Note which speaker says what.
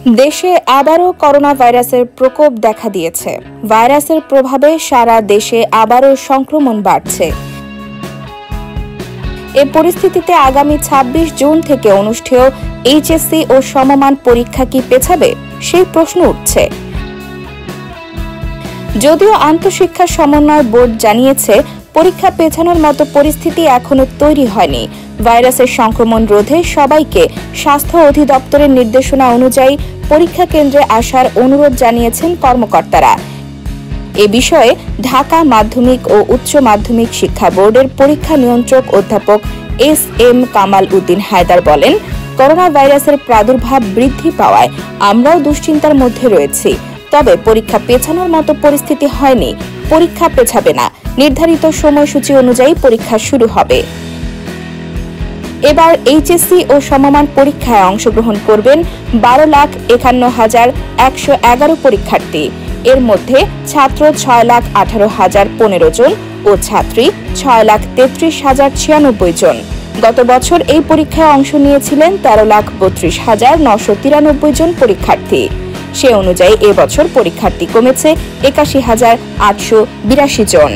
Speaker 1: দেশে আবারও করোনা ভাইরাসের প্রকোপ দেখা দিয়েছে। ভাইরাসের প্রভাবে সারা দেশে আবারও সংক্রমণ বাড়ছে। এ পরিস্থিতিতে আগামী ২৬ জুন থেকে অনুষ্ঠেয় এইচএসসি ও সমমান পরীক্ষা কি পেছাবে সেই প্রশ্ন উঠছে। যদিও আন্তঃশিক্ষা সমন্বয় বোর্ড জানিয়েছে, পরীক্ষা পেছানোর মতো পরিস্থিতি এখনো তৈরি হয়নি। ভাইরাসের সংক্রমণ রোধে সবাইকে স্বাস্থ্য অধিদপ্তরের নির্দেশনা অনুযায়ী পরীক্ষা কেন্দ্রে আসার অনুরোধ জানিয়েছেন কর্মকর্তারা। এ বিষয়ে ঢাকা মাধ্যমিক ও উচ্চ মাধ্যমিক শিক্ষা বোর্ডের পরীক্ষা নিয়ন্ত্রক অধ্যাপক এস.এম. কামাল উদ্দিন হায়দার বলেন, করোনা ভাইরাসের প্রাদুর্ভাব বৃদ্ধি পাওয়ায় আমরাও দুশ্চিন্তার মধ্যে রয়েছি। তবে পরীক্ষা পেছানোর মতো পরিস্থিতি হয়নি। পরীক্ষা পেছাবে না, নির্ধারিত সময়সূচি অনুযায়ী পরীক্ষা শুরু হবে। এবার এইচএসসি ও সমমান পরীক্ষায় অংশগ্রহণ করবেন ১২,৫১,১১১ পরীক্ষার্থী। এর মধ্যে ছাত্র ৬,১৮,০১৫ জন ও ছাত্রী ৬,৩৩,০৯৬ জন। গত বছর এই পরীক্ষায় অংশ নিয়েছিলেন ১৩,৩২,৯৯৩ জন পরীক্ষার্থী। সে অনুযায়ী এবছর পরীক্ষার্থী কমেছে ৮১,৮৮২ জন।